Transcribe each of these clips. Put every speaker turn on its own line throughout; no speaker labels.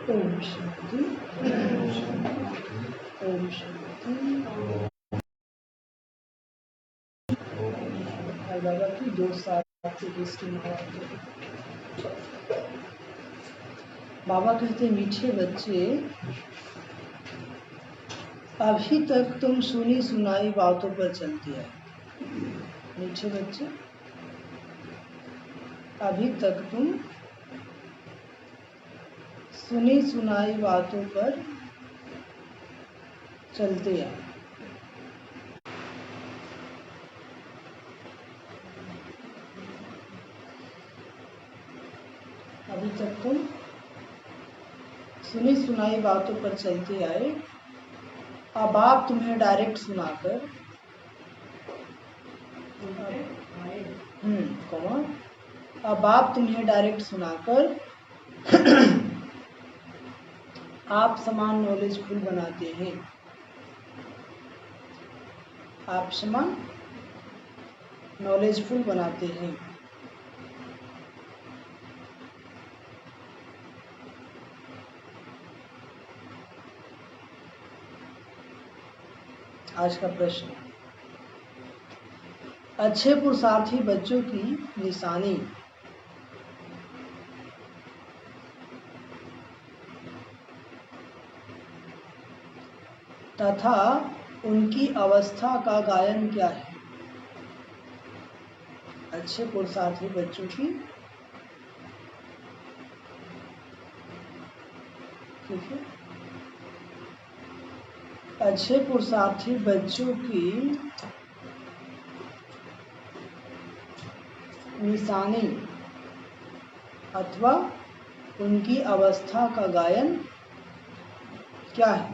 ओम शांति, ओम शांति। भाई बाबा की 2 साल की दृष्टि में बाबा कहते मीठे बच्चे, अभी तक तुम सुनी सुनाई बातों पर चलते आए। मीठे बच्चे, अभी तक तुम सुनी सुनाई बातों पर चलते आए। अभी तक तुम सुनी सुनाई बातों पर चलते आए। अब आप तुम्हें डायरेक्ट सुनाकर अब आप तुम्हें डायरेक्ट सुनाकर आप समान नॉलेजफुल बनाते हैं। आप समान नॉलेजफुल बनाते हैं। आज का प्रश्न, अच्छे पुरुषार्थी बच्चों की निशानी तथा उनकी अवस्था का गायन क्या है? अच्छे पुरुषार्थी बच्चों की, ठीक है, अच्छे पुरुषार्थी बच्चों की निशानी अथवा उनकी अवस्था का गायन क्या है?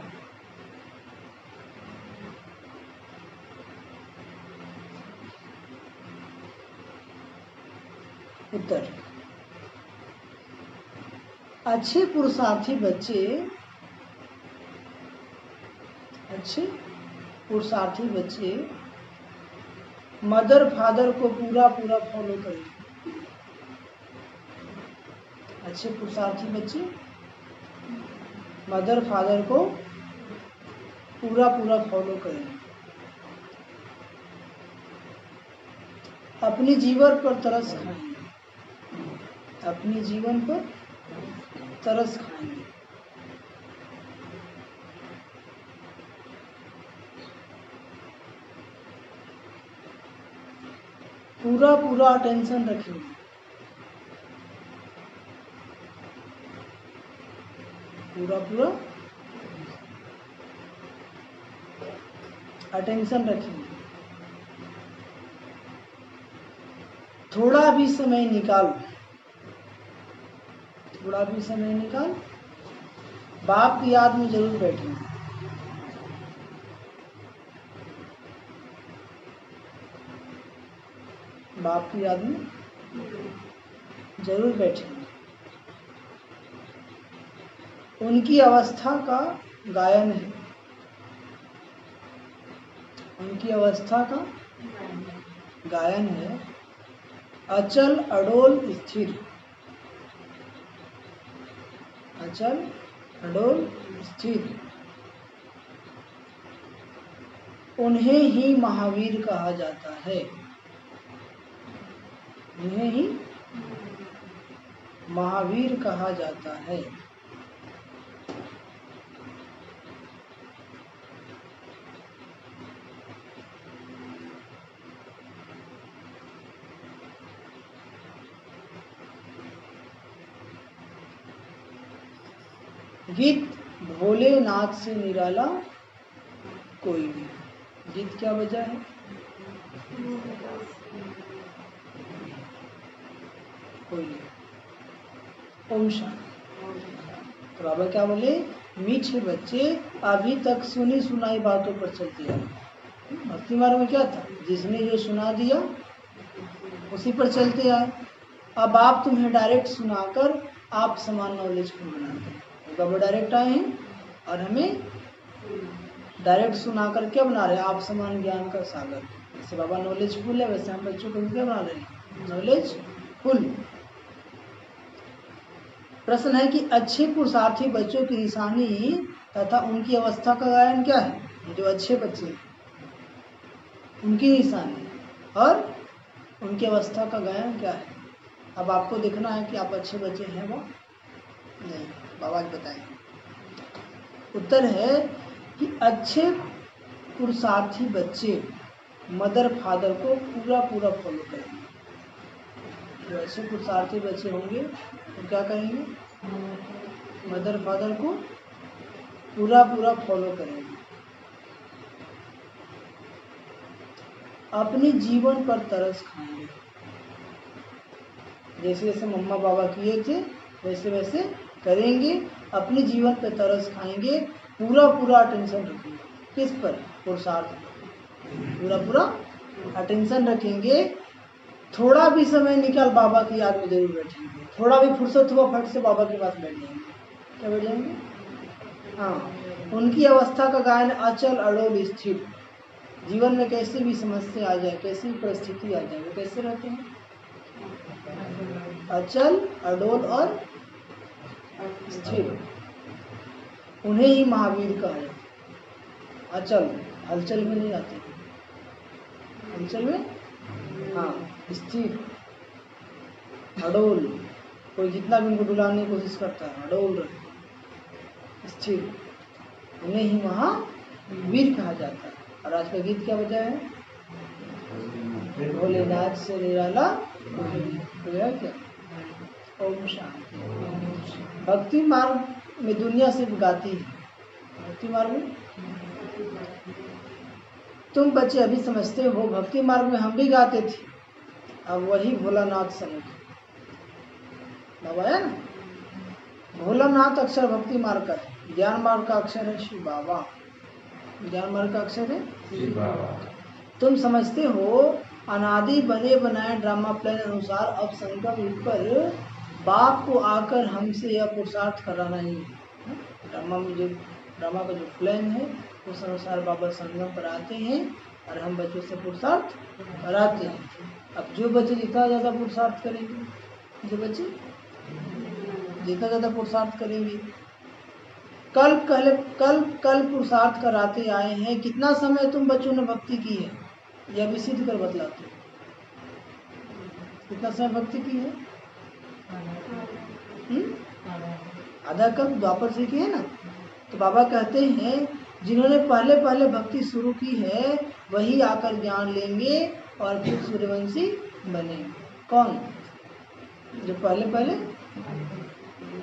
उत्तर, अच्छे पुरुषार्थी बच्चे, अच्छे पुरुषार्थी बच्चे मदर फादर को पूरा पूरा फॉलो करें। अच्छे पुरुषार्थी बच्चे मदर फादर को पूरा पूरा फॉलो करें। अपने जीवन पर तरस खाएंगे, अपने जीवन पर तरस खाएंगे। पूरा पूरा अटेंशन रखेंगे, पूरा पूरा अटेंशन रखेंगे। थोड़ा भी समय निकाल, थोड़ा भी समय निकाल बाप की याद में जरूर बैठेंगे। बाप की याद में जरूर बैठेंगे। उनकी अवस्था का गायन है, उनकी अवस्था का गायन है। अचल अडोल स्थिर, अचल अडोल स्थिर, उन्हें ही महावीर कहा जाता है। उन्हें ही महावीर कहा जाता है। गीत भोलेनाथ से निराला कोई नहीं। गीत क्या वजह है? कोई नहीं। ओम शांति। तो बाबा क्या बोले? मीठे बच्चे, अभी तक सुनी सुनाई बातों पर चलते आए। भक्ति मार्ग में क्या था? जिसने जो सुना दिया उसी पर चलते आए। अब आप तुम्हें डायरेक्ट सुनाकर आप समान नॉलेजफुल बनाते हैं। बाबा डायरेक्ट आए हैं और हमें डायरेक्ट सुनाकर क्या बना रहे हैं? आप समान ज्ञान का सागर। जैसे बाबा नॉलेजफुल है, वैसे हम बच्चों को क्या बना रहे हैं? नॉलेजफुल। प्रश्न है कि अच्छे पुरुषार्थी बच्चों की निशानी तथा उनकी अवस्था का गायन क्या है। जो अच्छे बच्चे हैं उनकी निशानी और उनकी अवस्था का गायन क्या है। अब आपको देखना है कि आप अच्छे बच्चे हैं वो नहीं। बाबा जी बताएंगे। उत्तर है कि अच्छे पुरुषार्थी बच्चे मदर फादर को पूरा पूरा फॉलो करेंगे। जो अच्छे पुरुषार्थी बच्चे होंगे तो क्या करेंगे, मदर फादर को पूरा पूरा फॉलो करेंगे। अपने जीवन पर तरस खाएंगे। जैसे जैसे मम्मा बाबा किए थे वैसे वैसे करेंगे। अपने जीवन पर तरस खाएंगे। पूरा पूरा अटेंशन रखेंगे। किस पर? पुरुषार्थ पर पूरा पूरा अटेंशन रखेंगे। थोड़ा भी समय निकाल बाबा की याद में जरूर बैठेंगे। थोड़ा भी फुर्सत हुआ फट से बाबा के पास बैठ जाएंगे। क्या बैठ जाएंगे? हाँ। उनकी अवस्था का गायन अचल अडोल स्थिर। जीवन में कैसी भी समस्या आ जाए, कैसी भी परिस्थिति आ जाए, वो कैसे रहते हैं? अचल अडोल और स्थिर। उन्हें ही महावीर कहा जाता है। अचल, हलचल में नहीं आते, हलचल में हाँ, स्थिर। अडोल, कोई जितना भी उनको डुलाने की कोशिश करता है अडोल रहे, स्थिर। उन्हें ही महावीर कहा जाता है। और आज का गीत क्या बजा है? भोलेनाथ से निराला तो है क्या? ओम शांति। भक्ति मार्ग में दुनिया सिर्फ गाती है। भक्ति मार्ग में तुम बच्चे अभी समझते हो, भक्ति मार्ग में हम भी गाते थे। अब वही भोलानाथ समझ बाबा है ना। भोलानाथ अक्षर भक्ति मार्ग का है। ज्ञान मार्ग का अक्षर है शिव बाबा। ज्ञान मार्ग का अक्षर है शिव बाबा। तुम समझते हो अनादि बने बनाए ड्रामा प्लान अनुसार अब संगम युग पर बाप को आकर हमसे यह पुरुषार्थ कराना ही है। ड्रामा में जो ड्रामा का जो प्लान है उस अनुसार बाबा संगम पर आते हैं और हम बच्चों से पुरुषार्थ कराते हैं। अब जो बच्चे जितना ज़्यादा पुरुषार्थ करेंगे, जो बच्चे जितना ज़्यादा पुरुषार्थ करेंगे, कल पुरुषार्थ कराते आए हैं। कितना समय तुम बच्चों ने भक्ति की है, यह भी सिद्ध कर बतलाते। कितना समय भक्ति की है? आधा कल्प द्वापर से की है ना। तो बाबा कहते हैं जिन्होंने पहले पहले भक्ति शुरू की है वही आकर ज्ञान लेंगे और फिर सूर्यवंशी बनेंगे। कौन? जो पहले पहले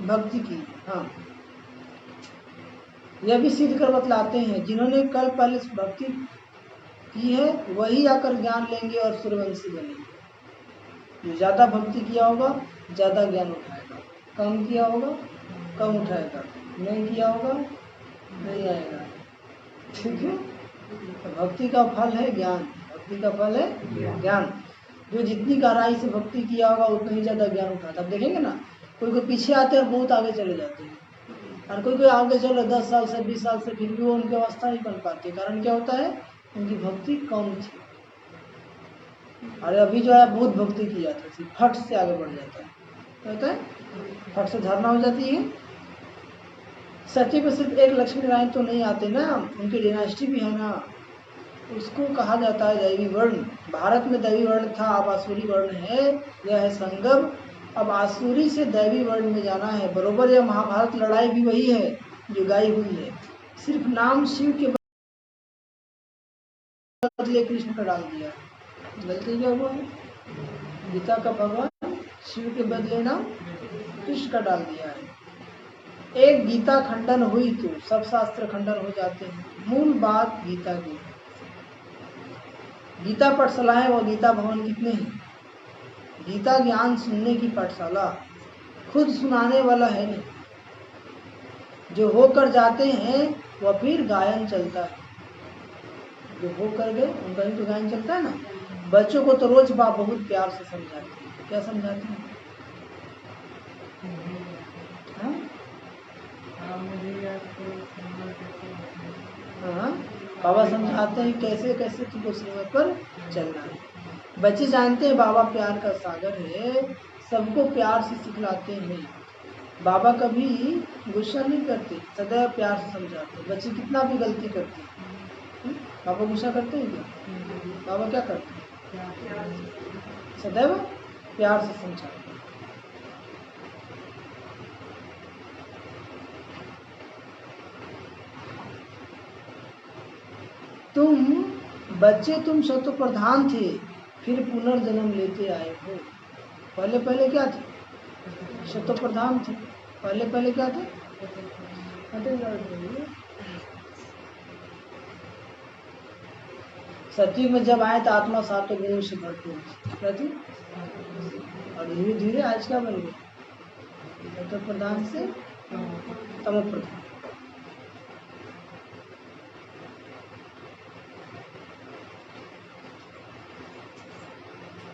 भक्ति की। हाँ, यह भी सिद्ध कर बतलाते हैं जिन्होंने कल पहले भक्ति की है वही आकर ज्ञान लेंगे और सूर्यवंशी बनेंगे। जो ज़्यादा भक्ति किया होगा ज़्यादा ज्ञान उठाएगा, कम किया होगा कम उठाएगा, नहीं किया होगा नहीं आएगा। ठीक है। तो भक्ति का फल है ज्ञान। भक्ति का फल है ज्ञान। जो जितनी गहराई से भक्ति किया होगा उतना ही ज़्यादा ज्ञान उठाता। अब देखेंगे ना, कोई कोई पीछे आते हैं और बहुत आगे चले जाते हैं, और कोई कोई आगे चल रहे 10 साल से 20 साल से, फिर भी वो उनकी अवस्था नहीं बन पाती। कारण क्या होता है? उनकी भक्ति कम थी। अरे अभी जो है बहुत भक्ति किया था, फिर फट से आगे बढ़ जाता है। क्या होता है? फट से धारणा हो जाती है। सच्चे पे सिर्फ एक लक्ष्मी नारायण तो नहीं आते ना, उनकी डिनास्टी भी है ना। उसको कहा जाता है दैवी वर्ण। भारत में दैवी वर्ण था, अब आसुरी वर्ण है। यह है संगम। अब आसुरी से दैवी वर्ण में जाना है। बरोबर यह महाभारत लड़ाई भी वही है जो गाई हुई है। सिर्फ नाम शिव के बदले कृष्ण का डाल दिया। गलती क्या हुआ है? गीता का भगवान शिव के बदले नाम कृष्ण का डाल दिया है। एक गीता खंडन हुई तो सब शास्त्र खंडन हो जाते हैं। मूल बात गीता की। गीता पाठशालाएं व गीता भवन कितने हैं? गीता ज्ञान सुनने की पाठशाला, खुद सुनाने वाला है नहीं। जो होकर जाते हैं वह फिर गायन चलता है। जो होकर गए उनका ही तो गायन चलता है ना। बच्चों को तो रोज बाप बहुत प्यार से समझाते हैं। क्या समझाते हैं? हाँ, बाबा समझाते हैं कैसे कैसे तुमको श्रीमत पर चलना है। बच्चे जानते हैं बाबा प्यार का सागर है, सबको प्यार से सिखलाते हैं। बाबा कभी गुस्सा नहीं करते, सदैव प्यार से समझाते। बच्चे कितना भी गलती करते हैं, बाबा गुस्सा करते हैं क्या? बाबा क्या करते हैं? सदैव प्यार से समझाते। तुम सत्व प्रधान थे, फिर पुनर्जन्म लेते आए हो। पहले पहले क्या थे? सत्व प्रधान थे। पहले पहले क्या थे? सत्युग में जब आए तो आत्मा सातों गुणों से भरपूर क्या थी, और धीरे धीरे आज क्या बन गए? सत्व प्रधान से तमो प्रधान।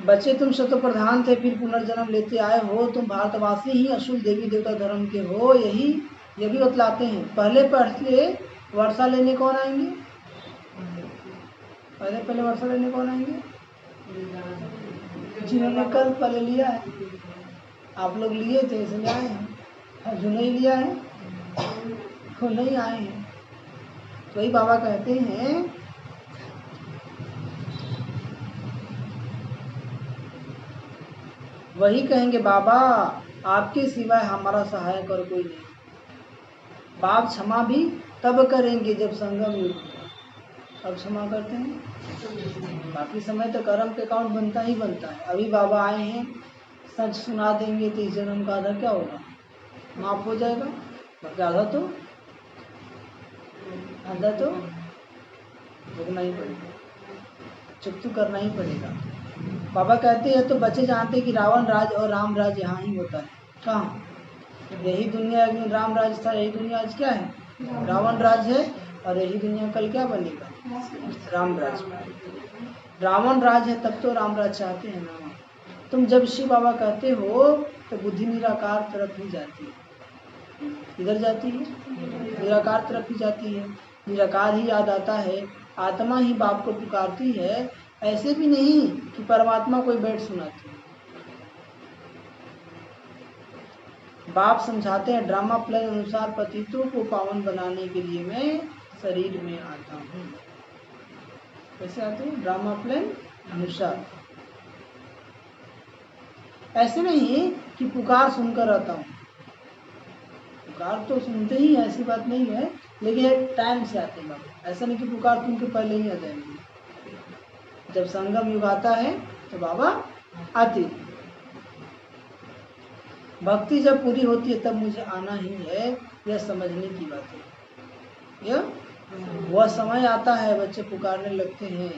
बच्चे तुम सत्व प्रधान थे, फिर पुनर्जन्म लेते आए हो। तुम भारतवासी ही असूल देवी देवता धर्म के हो, यही ये भी बतलाते हैं। पहले पहले वर्षा लेने कौन आएंगे? पहले पहले वर्षा लेने कौन आएंगे? जिन्होंने कल पहले लिया है। आप लोग लिए थे इसलिए आए हैं, जो नहीं लिया है वो नहीं आए हैं। तो वही बाबा कहते हैं, वही कहेंगे बाबा आपके सिवाय हमारा सहायक और कोई नहीं। बाप क्षमा भी तब करेंगे जब संगम युग होगा। अब क्षमा करते हैं, बाकी समय तो कर्म के अकाउंट बनता ही बनता है। अभी बाबा आए हैं, सच सुना देंगे तो इस जन्म का आधा क्या होगा, माफ हो जाएगा। बाकी आधा तो भुगतना ही पड़ेगा, चुप तो करना ही पड़ेगा। बाबा कहते हैं तो बच्चे जानते कि रावण राज और राम राज यहाँ ही होता है। कहाँ? यही दुनिया एक दिन राम राज था, यही दुनिया आज क्या है? रावण राज है। और यही दुनिया कल क्या बनेगा? राम राज। रावण राज है तब तो राम राज चाहते हैं ना। तुम जब शिव बाबा कहते हो तो बुद्धि निराकार तरफ ही जाती है। इधर जाती है, निराकार तरफ ही जाती है। निराकार ही याद आता है, आत्मा ही बाप को पुकारती है। ऐसे भी नहीं कि परमात्मा कोई बैठ सुनाती है। बाप समझाते हैं ड्रामा प्लान अनुसार पतितों को पावन बनाने के लिए मैं शरीर में आता हूँ। कैसे आते हैं? ड्रामा प्लान अनुसार। ऐसे नहीं कि पुकार सुनकर आता हूँ, पुकार तो सुनते ही, ऐसी बात नहीं है, लेकिन एक टाइम से आते हैं बाबा। ऐसा नहीं कि पुकार सुन के पहले ही आ जाएंगे। जब संगम युग आता है तो बाबा आते। भक्ति जब पूरी होती है तब मुझे आना ही है, यह समझने की बात है। यह वह समय आता है, बच्चे पुकारने लगते हैं।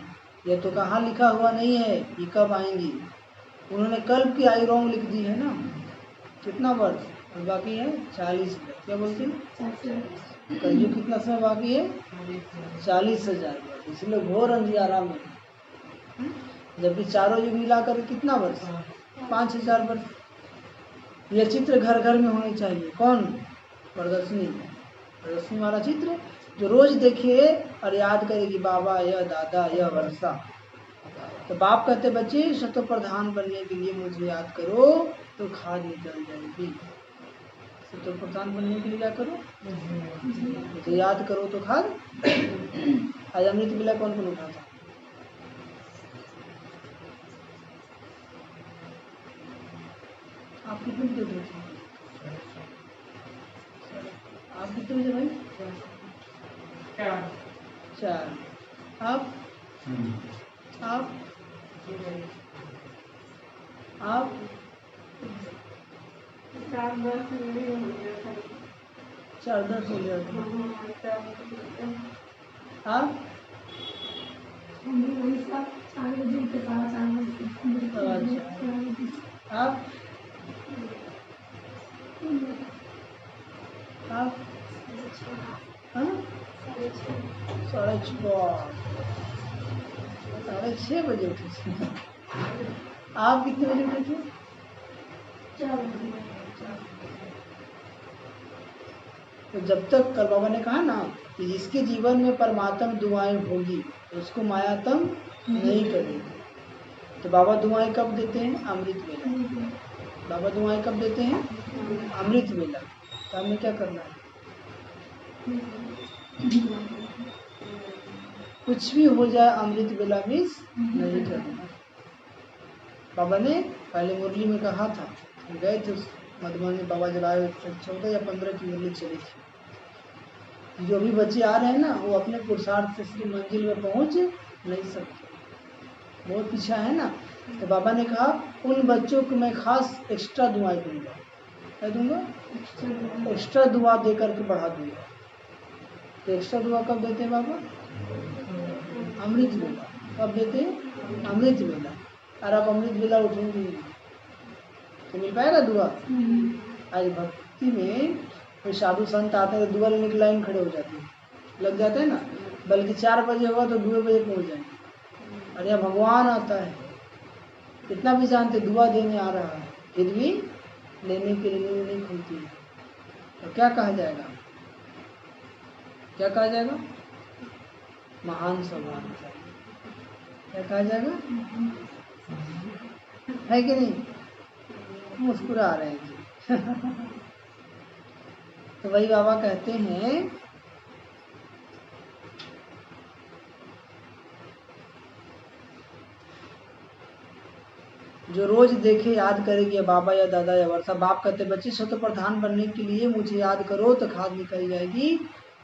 यह तो कहाँ लिखा हुआ नहीं है ये कब आएंगी। उन्होंने कल्प की आयु रोंग लिख दी है ना। कितना वर्ष और बाकी है? 40। क्या बोलते हैं? कलयुग कितना समय बाकी है? 40,000 वर्ष। इसलिए घोर अंधियारा में, जबकि चारों युग मिलाकर कितना वर्ष? 5,000 वर्ष। यह चित्र घर घर में होनी चाहिए। कौन? प्रदर्शनी। प्रदर्शनी वाला चित्र जो रोज देखे और याद करे कि बाबा यह, दादा यह, वर्षा। तो बाप कहते बच्चे सत्व प्रधान बनने के लिए मुझे याद करो तो खाद निकल जाएगी। सत्व प्रधान बनने के लिए क्या करो? मुझे याद करो तो खाद। आज अमृत मिला कौन कौन उठा था? आप कितने बजे उठे थे? आप कितने बजे भाई? 4। आप? आप? आप? 4:10 हो गया। आप? आप? आप? हाँ? 6:30 बजे उठे थे। आप कितने बजे उठे थे? 4 बजे। तो जब तक कल बाबा ने कहा ना कि जिसके जीवन में परमात्मा दुआएं होगी उसको माया तंग नहीं करेगी। तो बाबा दुआएं कब देते हैं? अमृत वेला। बाबा दुआएं कब देते हैं? अमृत वेला। तो हमें क्या करना है? कुछ भी हो जाए अमृत वेला मिस नहीं करना। बाबा ने पहले मुरली में कहा था, गए थे मधुबनी, बाबा जब आए 14 या 15 की मुरली चली थी। जो भी बच्चे आ रहे हैं ना, वो अपने पुरुषार्थ से श्री मंजिल में पहुंच नहीं सकते, बहुत पीछा है ना। तो बाबा ने कहा उन बच्चों को मैं खास एक्स्ट्रा दुआएं दूंगा। क्या दूंगा? एक्स्ट्रा दुआ दे करके बढ़ा दूंगा। तो एक्स्ट्रा दुआ कब देते हैं बाबा? अमृत वेला। कब देते हैं? अमृत वेला। और आप अमृत वेला उठेंगे तो मिल पाएगा दुआ? आज भक्ति में कोई साधु संत आते हैं तो दुआ लेने की लाइन खड़े हो जाते हैं, लग जाते हैं ना। बल्कि 4 बजे होगा तो 2 बजे पहुंच जाएंगे। और यहाँ भगवान आता है, इतना भी जानते दुआ देने आ रहा है, फिर भी लेने के लिए नहीं खुलती है। तो क्या कहा जाएगा? क्या कहा जाएगा? महान सौभाग्य। क्या कहा जाएगा? है कि नहीं? मुस्कुरा रहे हैं जी। तो वही बाबा कहते हैं जो रोज देखे याद करेगी बाबा या दादा या वर्षा। बाप कहते बच्चे शत प्रधान बनने के लिए मुझे याद करो तो खाद निकल जाएगी।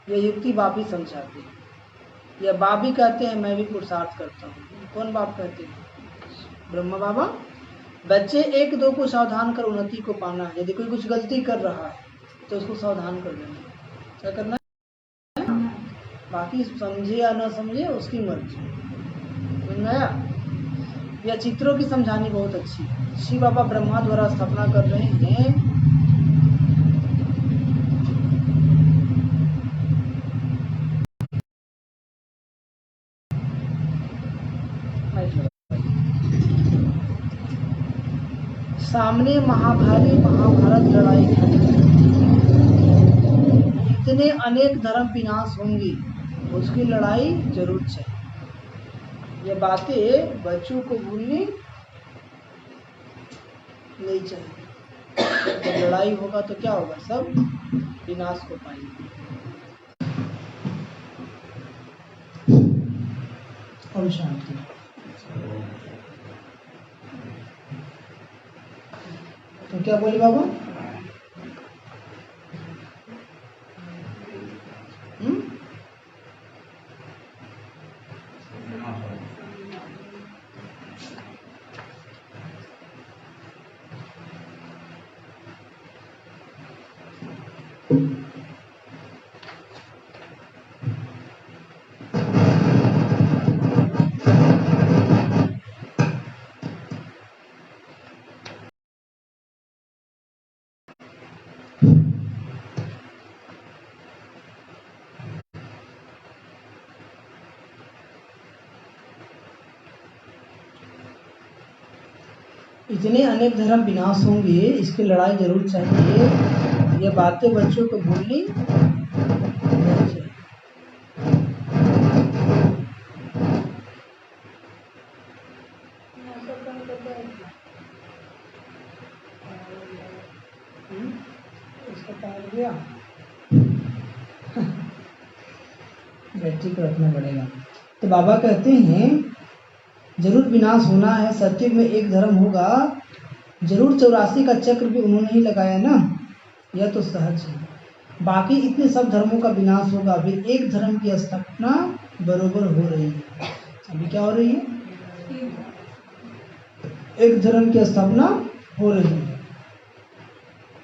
ये युक्ति बाप ही समझाते हैं, या बाप भी कहते हैं मैं भी पुरुषार्थ करता हूँ। कौन बाप कहते हैं? ब्रह्मा बाबा। बच्चे 1-2 को सावधान कर उन्नति को पाना है। यदि कोई कुछ गलती कर रहा है तो उसको सावधान कर देना। क्या करना है? बाकी समझे या न समझे उसकी मर्जी। समझ में आया? यह चित्रों की समझानी बहुत अच्छी है। शिव बाबा ब्रह्मा द्वारा स्थापना कर रहे हैं। सामने महाभारत लड़ाई इतने अनेक धर्म विनाश होंगे, उसकी लड़ाई जरूर चाहिए। ये बातें बच्चों को भूलनी नहीं चाहिए। जब लड़ाई होगा तो क्या होगा? सब विनाश हो पाएंगे। और शांति। तो क्या बोले बाबा? इतने अनेक धर्म विनाश होंगे, इसकी लड़ाई जरूर चाहिए। ये बातें बच्चों को भूलनी नहीं चाहिए। इसको पहुंच गया, बैटरी को रखना पड़ेगा। तो बाबा कहते हैं जरूर विनाश होना है। सत्युग में एक धर्म होगा जरूर। 84 का चक्र भी उन्होंने ही लगाया ना, यह तो सहज है। बाकी इतने सब धर्मों का विनाश होगा, फिर एक धर्म की स्थापना बरोबर हो रही है। अभी क्या हो रही है? एक धर्म की स्थापना हो रही है।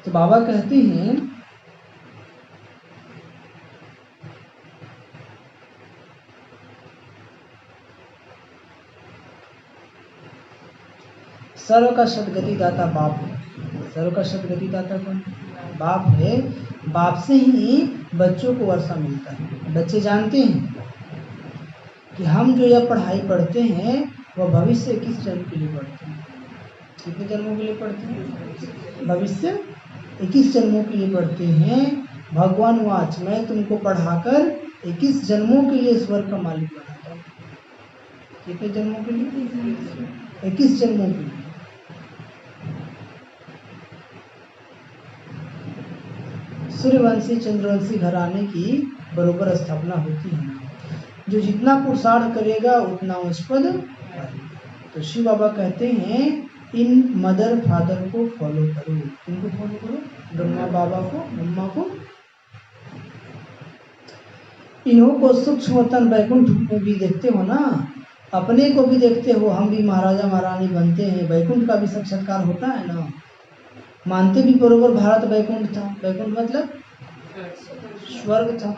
तो बाबा कहते हैं सर्व का सदगति दाता बाप है। सर्व का सदगति दाता कौन? बाप है। बाप से ही बच्चों को वर्षा मिलता है। बच्चे जानते हैं कि हम जो यह पढ़ाई पढ़ते हैं वह भविष्य किस जन्म के लिए पढ़ते हैं? कितने जन्मों के लिए पढ़ते हैं? भविष्य 21 जन्मों के लिए पढ़ते हैं। भगवान वाच मैं तुमको पढ़ाकर 21 जन्मों के लिए स्वर्ग का मालिक बनाता हूँ। कितने जन्मों के लिए? 21 जन्मों के लिए। सूर्यवंशी चंद्रवंशी घराने की बरोबर स्थापना होती है। जो जितना पुरुषार्थ करेगा उतना उस पद पाएगा। तो शिव बाबा कहते हैं इन मदर फादर को फॉलो करो। किनको फॉलो करो? ब्रह्मा बाबा को, ब्रह्मा को। इन्हों को सूक्ष्म वतन वैकुंठ में भी देखते हो ना, अपने को भी देखते हो। हम भी महाराजा महारानी बनते हैं, वैकुंठ का भी साक्षात्कार होता है ना। मानते भी बरोबर भारत वैकुंठ था। वैकुंठ मतलब स्वर्ग था।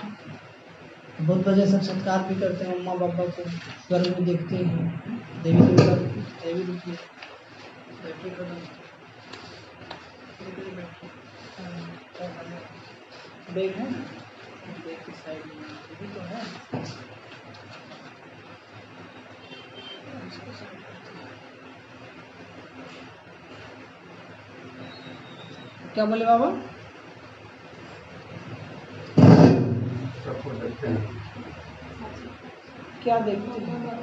बहुत वजह साक्षात्कार भी करते हैं, अम्मा बाबा को स्वर्ग में देखते हैं, देवी देवता देवी रूप में। बैग है ना, बैग की साइड में भी तो है। क्या बोले बाबा? क्या देखते हैं?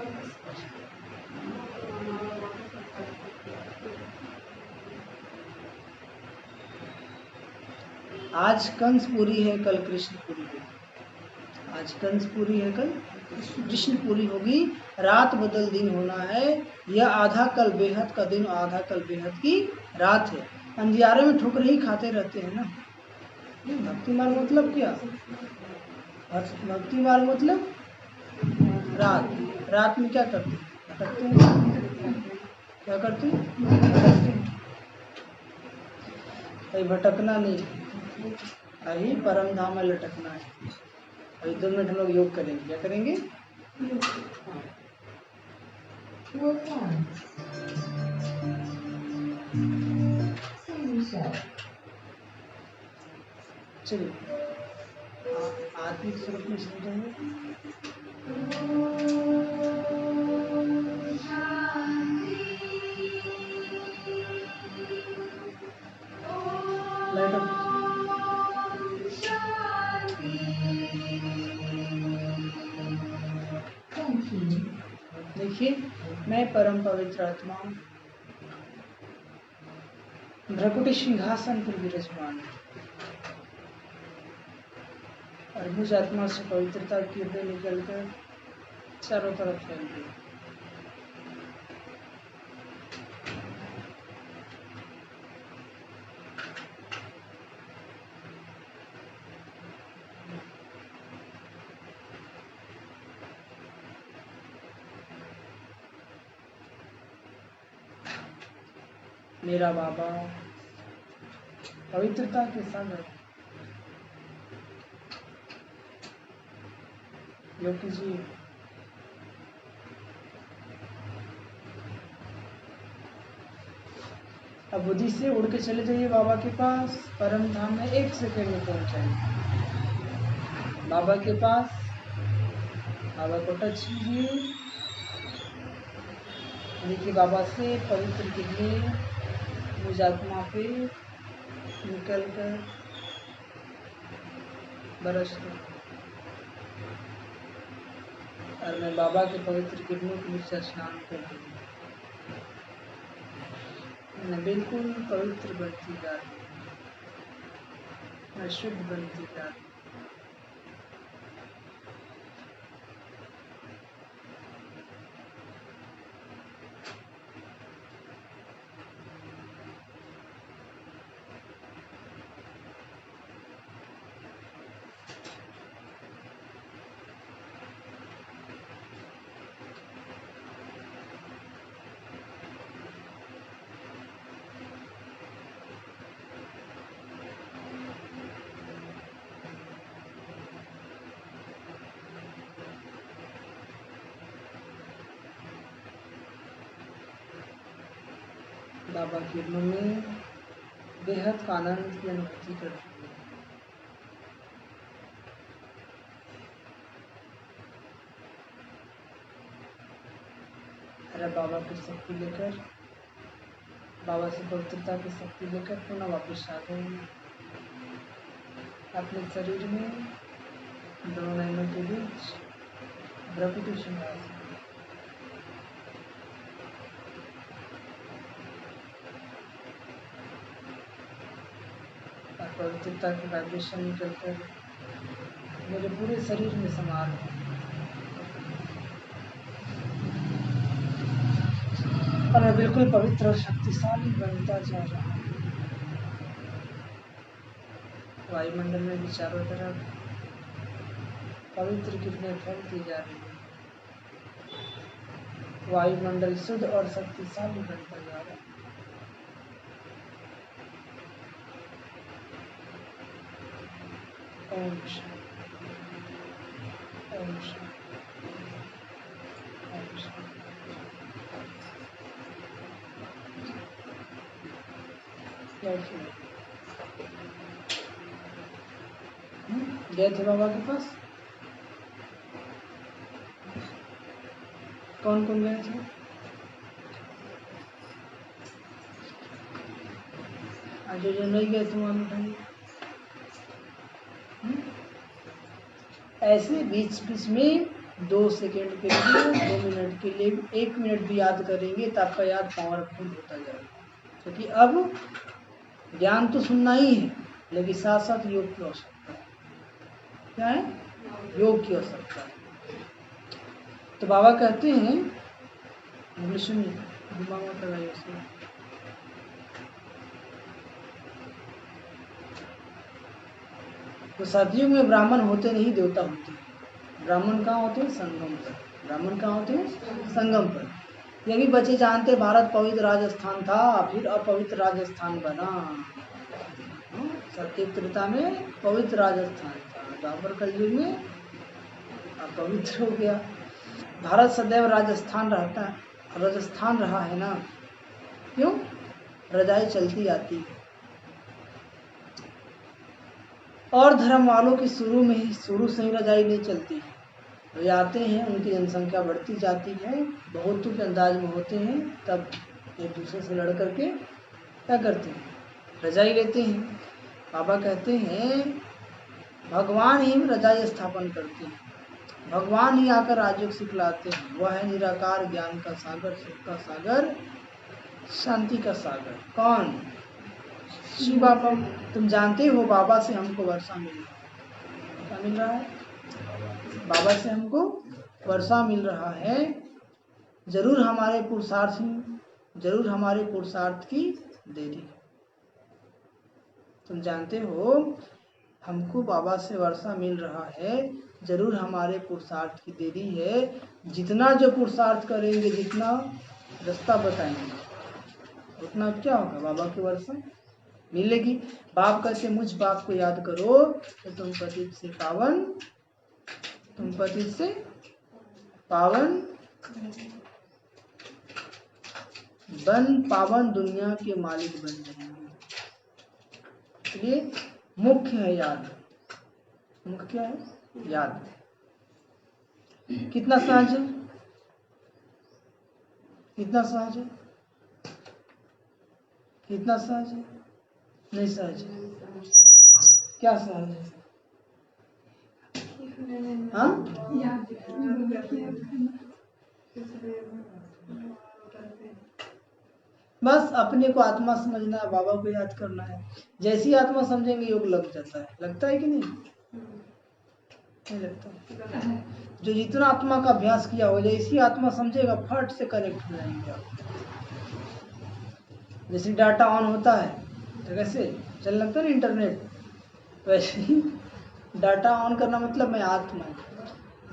आज कंस पूरी है, कल कृष्ण पूरी होगी। आज कंस पूरी है, कल कृष्ण पूरी होगी। रात बदल दिन होना है। यह आधा कल बेहद का दिन, आधा कल बेहद की रात है। अंधियारे में ठोकर ही खाते रहते हैं ना। भक्ति मार्ग मतलब क्या? भक्ति मार्ग मतलब रात। रात में क्या करते हैं? भटकते हैं। क्या करते हैं? भटकते हैं। कहीं भटकना नहीं, अभी परम धाम में लटकना है। अभी 2 मिनट हम लोग योग करेंगे। क्या करेंगे? चलिए आत्मिक स्वरूप में समझेंगे। Light of. देखिए, मैं परम पवित्र आत्मा हूँ, भ्रकुटी सिंहासन पर विराजमान है। अर्बुज आत्मा से पवित्रता की किरणें निकलकर चारों तरफ फैल गई। मेरा बाबा पवित्रता के सागर योगी जी अब बुद्धि से उड़ के चले जाइए बाबा के पास। परम धाम में 1 सेकंड में पहुंच जाएंगे। बाबा के पास, बाबा को टच कीजिए। देखिए बाबा से पवित्र किरणें मुझ आत्मा पे निकल कर बरस दो। और मैं बाबा के पवित्र किरणों के नीचे स्नान कर दूँगी। मैं बिल्कुल पवित्र बनती जा रही हूँ, मैं शुद्ध बनती जा रही हूँ। बाबा के मन में बेहद का आनंद की अनुभूति करती है। अरे बाबा की शक्ति लेकर, बाबा से पवित्रता की शक्ति लेकर पुनः वापस आ गए अपने शरीर में। दोनों नयनों के बीच भ्रकुटी सिंहासन। पवित्रता की वाइब्रेशन निकलकर मेरे पूरे शरीर में समा रहे हैं और मैं बिल्कुल पवित्र और शक्तिशाली बनता जा रहा हूँ। वायुमंडल में भी चारों तरफ पवित्र किरणें फैलती जा रही है। वायुमंडल शुद्ध और शक्तिशाली बनता जा रहा है। ओम शांति, ओम शांति, ओम शांति। गए थे बाबा के पास? कौन कौन गए थे? आज जो नहीं गए थे वहां उठाइए। ऐसे बीच बीच में 2 सेकंड के लिए, 2 मिनट के लिए, 1 मिनट भी याद करेंगे तो आपका याद पावरफुल होता जाएगा। क्योंकि अब ज्ञान तो सुनना ही है, लेकिन साथ साथ योग की आवश्यकता है। क्या है? योग की आवश्यकता है। तो बाबा कहते हैं, सुनिए, दिमाग मत लगाइए उसमें। तो सतयुग में ब्राह्मण होते नहीं, देवता होते हैं। ब्राह्मण कहाँ होते हैं? संगम पर। ब्राह्मण कहाँ होते हैं? संगम पर। ये भी बच्चे जानते, भारत पवित्र राजस्थान था, फिर अपवित्र राजस्थान बना। सत्य त्रेता में पवित्र राजस्थान था, द्वापर कलयुग में अपवित्र हो गया। भारत सदैव राजस्थान रहता है, राजस्थान रहा है ना। क्यों? रजाई चलती आती है। और धर्म वालों की शुरू से ही रजाई नहीं चलती। वे आते हैं, उनकी जनसंख्या बढ़ती जाती है, बहुतों के अंदाज में होते हैं, तब एक दूसरे से लड़ करके क्या करते हैं? रजाई लेते हैं। बाबा कहते हैं भगवान ही रजाई स्थापन करते हैं, भगवान ही आकर राजयोग सिखलाते हैं। वह है निराकार ज्ञान का सागर, सुख का सागर, शांति का सागर। कौन? शिव बाबा। तुम जानते हो बाबा से हमको वर्षा मिल रहा है। क्या मिल रहा है? बाबा से हमको वर्षा मिल रहा है। जरूर हमारे पुरुषार्थ की देरी। तुम जानते हो हमको बाबा से वर्षा मिल रहा है, जरूर हमारे पुरुषार्थ की देरी है। जितना जो पुरुषार्थ करेंगे, जितना रास्ता बताएंगे, उतना क्या होगा? बाबा की वर्षा मिलेगी। बाप कहते मुझ बाप को याद करो तो तुम पतित से पावन पावन दुनिया के मालिक बन जाएंगे। इसलिए मुख्य है याद। मुख्य क्या है? याद। कितना सहज है? कितना सहज है? कितना सहज है? नहीं सहज है। क्या सहज है? हाँ? बस अपने को आत्मा समझना है, बाबा को याद करना है। जैसी आत्मा समझेंगे योग लग जाता है। लगता है कि नहीं? नहीं लगता। जो जितना आत्मा का अभ्यास किया हो, जैसी आत्मा समझेगा फट से कनेक्ट हो जाएंगे आप। जैसे डाटा ऑन होता है तो कैसे चल लगता है ना इंटरनेट, वैसे ही डाटा ऑन करना मतलब मैं आत्मा।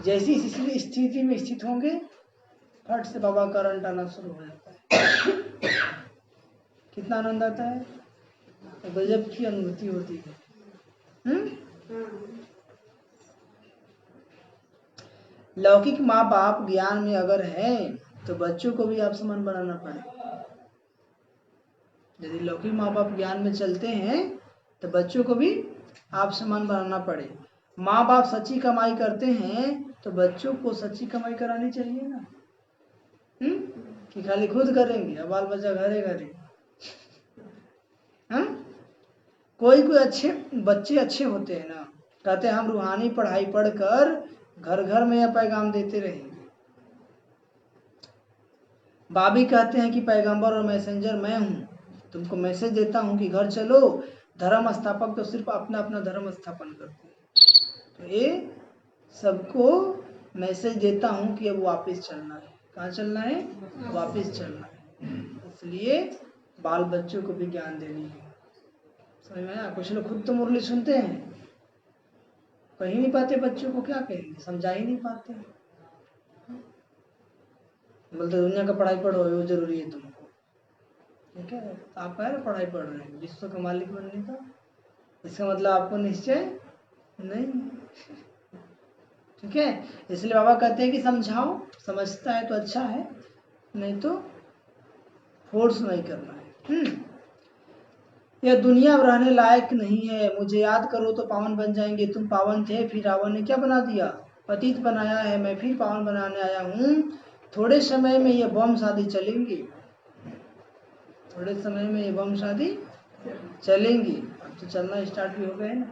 जैसी स्थिति में स्थित होंगे, फट से बाबा करंट आना शुरू हो जाता है। कितना आनंद आता है, गजब की अनुभूति होती है। लौकिक माँ बाप ज्ञान में अगर हैं तो बच्चों को भी आप समान बनाना पड़ेगा। यदि लौकिक माँ बाप ज्ञान में चलते हैं तो बच्चों को भी आप समान बनाना पड़े। माँ बाप सच्ची कमाई करते हैं तो बच्चों को सच्ची कमाई करानी चाहिए ना। कि खाली खुद करेंगे और बाल बच्चा घरे घरे। कोई अच्छे बच्चे अच्छे होते हैं ना, कहते हैं हम रूहानी पढ़ाई पढ़कर घर घर में यह पैगाम देते रहेंगे। बाबी कहते हैं कि पैगंबर और मैसेंजर मैं हूँ, तुमको मैसेज देता हूँ कि घर चलो, धर्म स्थापक तो सिर्फ अपना अपना धर्म स्थापन करते हैं। तो ये सबको मैसेज देता हूँ कि अब वापस चलना है। कहाँ चलना है? वापस चलना है। इसलिए बाल बच्चों को भी ज्ञान देनी है। समझ में आया? कुछ लोग खुद तो मुरली सुनते हैं, कहीं नहीं पाते, बच्चों को क्या कहेंगे, समझा ही नहीं पाते। बोलते दुनिया का पढ़ाई पढ़ो, वो जरूरी है तुमको। ठीक है, आप कह रहे पढ़ाई पढ़ रहे हैं, विश्व का मालिक बनने का, इसका मतलब आपको निश्चय नहीं। ठीक है, इसलिए बाबा कहते हैं कि समझाओ, समझता है तो अच्छा है, नहीं तो फोर्स नहीं करना है। यह दुनिया अब रहने लायक नहीं है, मुझे याद करो तो पावन बन जाएंगे। तुम पावन थे, फिर रावण ने क्या बना दिया? पतित बनाया है। मैं फिर पावन बनाने आया हूँ। थोड़े समय में ये बम शादी चलेंगी, थोड़े समय में ये बम शादी चलेंगी। अब तो चलना स्टार्ट भी हो गए ना,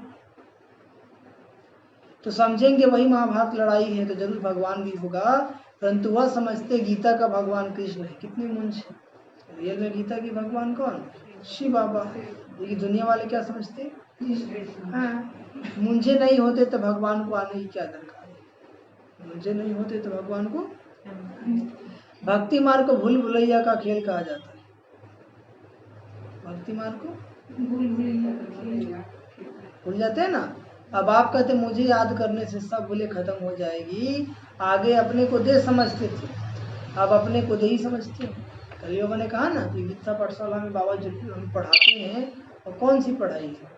तो समझेंगे वही महाभारत लड़ाई है, तो जरूर भगवान भी होगा, परंतु वह समझते गीता का भगवान कृष्ण है। कितनी मुंज है, रियल में गीता की भगवान कौन? शिव बाबा। लेकिन दुनिया वाले क्या समझते? हाँ, मुंजे नहीं होते तो भगवान को आने की क्या दरकार है? मुंजे नहीं होते तो भगवान को, भक्ति मार्ग को भूल भुलैया का खेल कहा जाता है। भक्ति मार्ग को भूल जाते हैं ना। अब आप कहते मुझे याद करने से सब भूले खत्म हो जाएगी। आगे अपने को दे समझते थे, अब अपने को दे ही समझते हैं। कलियुग ने कहा ना कि गीता पाठशाला में बाबा जो हम पढ़ाते हैं, और कौन सी पढ़ाई है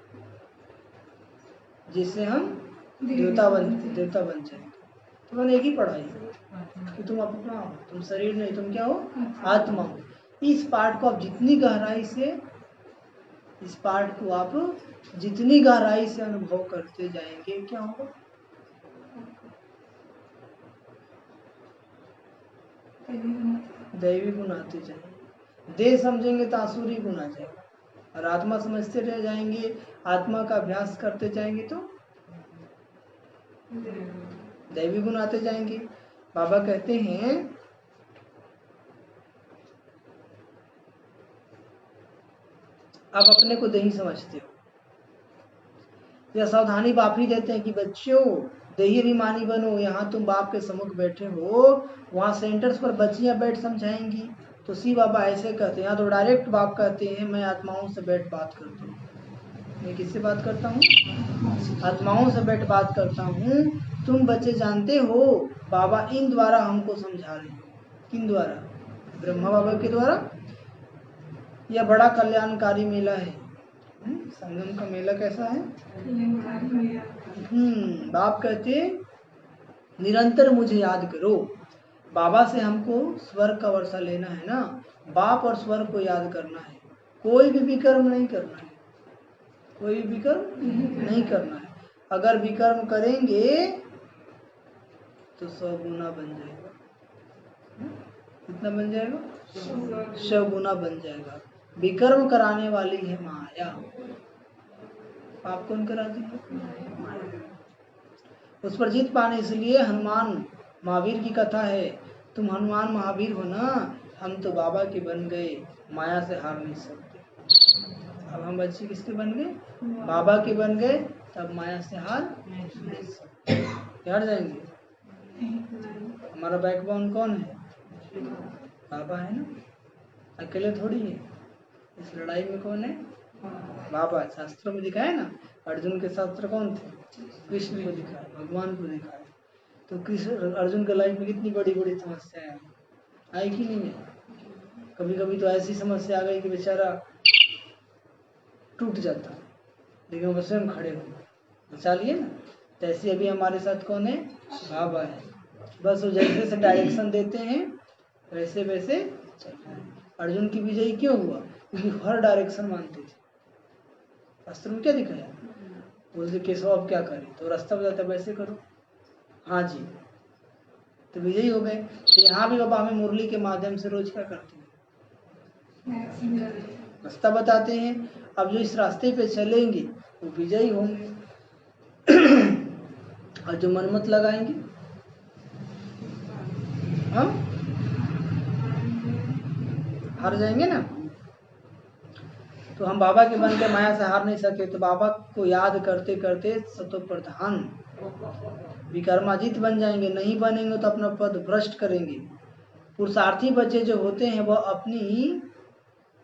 जिससे हम देवता बन जाएंगे? तो मैंने एक ही पढ़ाई कि तुम अपना हो, तुम शरीर नहीं, तुम क्या हो? आत्मा हो। इस पाठ को आप जितनी गहराई से, इस पाठ को आप जितनी गहराई से अनुभव करते जाएंगे, क्या होगा? दैवी गुण आते जाएंगे। देह समझेंगे तो आसुरी गुण आ जाएगा, और आत्मा समझते रह जाएंगे, आत्मा का अभ्यास करते जाएंगे तो दैवी गुण आते जाएंगे। बाबा कहते हैं आप अपने को देही समझते हो। यह सावधानी बाप ही देते हैं कि बच्चों देही अभिमानी बनो। यहाँ तुम बाप के सम्मुख बैठे हो, वहाँ सेंटर्स पर बच्चियां बैठ समझाएंगी। तो सी बाबा ऐसे कहते हैं, यहाँ तो डायरेक्ट बाप कहते हैं मैं आत्माओं से बैठ बात करता हूँ। मैं किससे बात करता हूँ? आत्माओं से बैठ बात करता हूँ। तुम बच्चे जानते हो बाबा इन द्वारा हमको समझा रहे हैं। किन द्वारा? ब्रह्मा बाबा के द्वारा। यह बड़ा कल्याणकारी मेला है। संगम का मेला कैसा है? बाप कहते निरंतर मुझे याद करो। बाबा से हमको स्वर्ग का वर्षा लेना है ना, बाप और स्वर्ग को याद करना है। कोई भी विकर्म नहीं करना है, कोई भी विकर्म नहीं करना है। अगर विकर्म करेंगे तो 100 गुना बन जाएगा। कितना बन जाएगा? 100 गुना बन जाएगा। विकर्म कराने वाली है माया। पाप कौन कराती है? उस पर जीत पाने, इसलिए हनुमान महावीर की कथा है। तुम हनुमान महावीर हो ना, हम तो बाबा के बन गए, माया से हार नहीं सकते। अब हम बच्चे किसके बन गए? बाबा के बन गए, तब माया से हार नहीं सकते। हार जाएंगे? हमारा बैकबोन कौन है? बाबा है ना, अकेले थोड़ी है। इस लड़ाई में कौन है? बाबा। शास्त्रों में दिखाया ना, अर्जुन के शास्त्र कौन थे? कृष्ण को दिखाया, भगवान को दिखाया। तो कृष्ण अर्जुन के लाइफ में कितनी बड़ी बड़ी समस्याएं आई कि नहीं है? कभी कभी तो ऐसी समस्या आ गई कि बेचारा टूट जाता, लेकिन वो स्वयं खड़े हो, बचा लिए ना। तैसे अभी हमारे साथ कौन है? बाबा है। बस वो जैसे जैसे डायरेक्शन देते हैं वैसे वैसे चलते हैं। अर्जुन की विजयी क्यों हुआ? क्योंकि हर डायरेक्शन मानते थे। शास्त्र में क्या दिखाया? बोलते केशव अब क्या करें, तो रास्ता बताता वैसे करो, हाँ जी, तो विजयी हो गए। तो यहाँ भी बाबा हमें मुरली के माध्यम से रोज क्या करते हैं? रास्ता बताते हैं। अब जो इस रास्ते पे चलेंगे वो विजयी होंगे, और जो मनमत लगाएंगे हम हार जाएंगे ना। तो हम बाबा के बन के माया से हार नहीं सके, तो बाबा को याद करते करते सतो प्रधान विकर्माजित बन जाएंगे। नहीं बनेंगे तो अपना पद भ्रष्ट करेंगे। पुरुषार्थी बच्चे जो होते हैं वह अपनी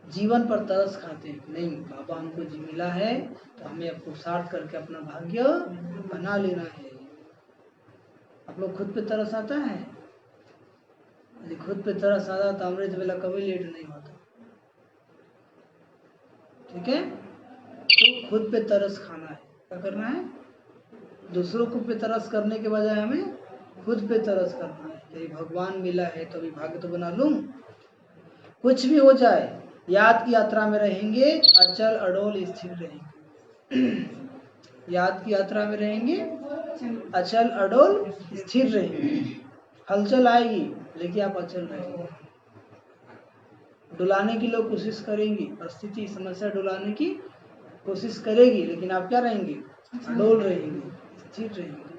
जीवन पर तरस खाते हैं। नहीं, बाबा हमको जी मिला है तो हमें अब पुरुषार्थ करके अपना भाग्य बना लेना है। आप लोग खुद पे तरस आता है? यदि खुद पे तरस आता तो अमृत वेला कभी लेट नहीं होता। ठीक है, तो खुद पे तरस खाना है। क्या करना है? दूसरों को पे तरस करने के बजाय हमें खुद पे तरस करना है। यदि भगवान मिला है तो अभी भाग्य तो बना लूं। कुछ भी हो जाए याद की यात्रा में रहेंगे, अचल अडोल स्थिर रहेंगे। याद की यात्रा में रहेंगे, अचल अडोल स्थिर रहेंगे। हलचल आएगी लेकिन आप अचल रहेंगे। डुलाने की लोग कोशिश करेंगी, परिस्थिति समस्या डुलाने की कोशिश करेगी, लेकिन आप क्या रहेंगे? अडोल रहेंगे, स्थिर रहेंगे।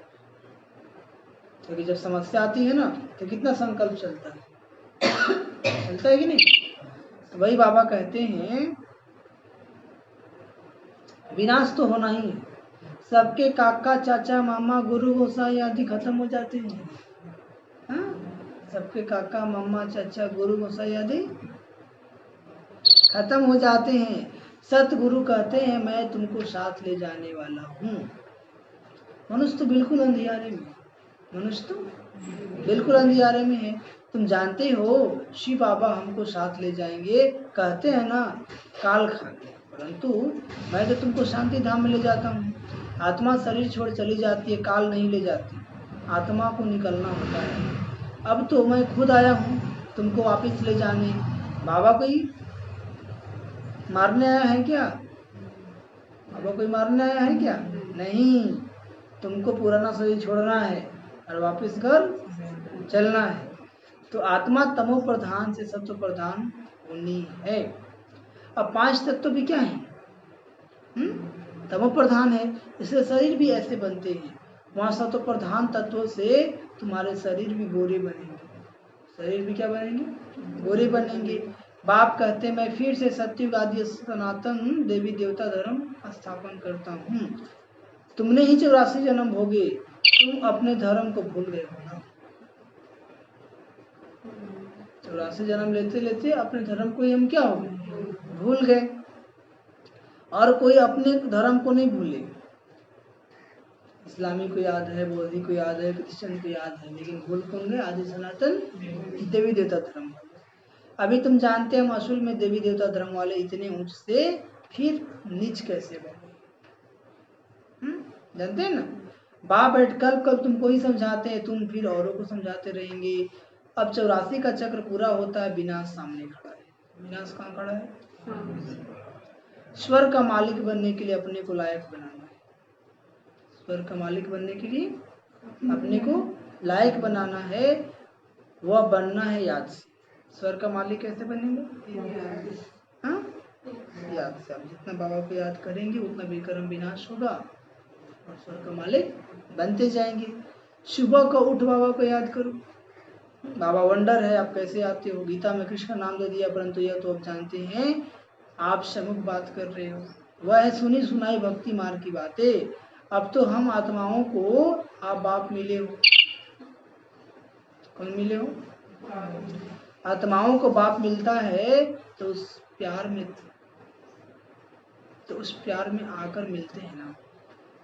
क्योंकि जब समस्या आती है ना तो कितना संकल्प चलता है, चलता है कि नहीं? तो वही बाबा कहते हैं विनाश तो होना ही है। सबके काका चाचा मामा गुरु गोसाई आदि खत्म हो जाते हैं। हाँ? सबके काका मामा चाचा गुरु गोसाई आदि खत्म हो जाते हैं। सतगुरु कहते हैं मैं तुमको साथ ले जाने वाला हूँ। मनुष्य तो बिल्कुल अंधियारे में, मनुष्य तो बिल्कुल अंधियारे में है। तुम जानते हो शिव बाबा हमको साथ ले जाएंगे, कहते हैं ना काल खान, परंतु मैं तो तुमको शांति धाम में ले जाता हूँ। आत्मा शरीर छोड़ चली जाती है, काल नहीं ले जाती। आत्मा को निकलना होता है। अब तो मैं खुद आया हूँ तुमको वापस ले जाने। बाबा कोई मारने आया है क्या? बाबा कोई मारने आया है क्या? नहीं, तुमको पुराना शरीर छोड़ना है और वापस घर चलना है। तो आत्मा तमो प्रधान से सत्व प्रधान होनी है। अब 5 तत्व भी क्या है? तमो प्रधान है, इसलिए शरीर भी ऐसे बनते हैं। वहाँ सत्व प्रधान तत्वों से तुम्हारे शरीर भी गोरे बनेंगे। शरीर भी क्या बनेंगे? गोरे बनेंगे। बाप कहते हैं मैं फिर से सत्युग आदि सनातन देवी देवता धर्म स्थापन करता हूँ। तुमने ही 84 जन्म भोगे, तुम अपने धर्म को भूल गए हो ना। 84 जन्म लेते लेते अपने धर्म को ही हम क्या हो गए? भूल गए। और कोई अपने धर्म को नहीं भूले। इस्लामी को याद है, बौद्धि को याद है, क्रिश्चियन को याद है, लेकिन भूल कौन गए? आदि सनातन देवी देवता धर्म। अभी तुम जानते हैं असूल में देवी देवता धर्म वाले इतने ऊंच से फिर नीच कैसे बने? जानते हैं ना, बाप बैठ कल तुमको ही समझाते हैं, तुम फिर औरों को समझाते रहेंगे। अब 84 का चक्र पूरा होता है, विनाश सामने खड़ा है। विनाश कहाँ खड़ा है? स्वर्ग का मालिक बनने के लिए अपने को लायक बनाना है। स्वर्ग का मालिक बनने के लिए अपने को लायक बनाना है, वह बनना है याद से। स्वर्ग का मालिक कैसे बनेंगे? हाँ, याद से। आप जितना बाबा को याद करेंगे उतना विक्रम विनाश होगा और स्वर्ग का मालिक बनते जाएंगे। सुबह को उठ बाबा को याद करो। बाबा वंडर है, आप कैसे आते हो? गीता में कृष्ण नाम दे दिया, परंतु यह तो आप जानते हैं आप सम्मुख बात कर रहे हो। वह है सुनी सुनाई भक्ति मार्ग की बातें। अब तो हम आत्माओं को आप बाप मिले हो। कौन मिले हो? आत्माओं को बाप मिलता है तो उस प्यार में आकर मिलते हैं ना।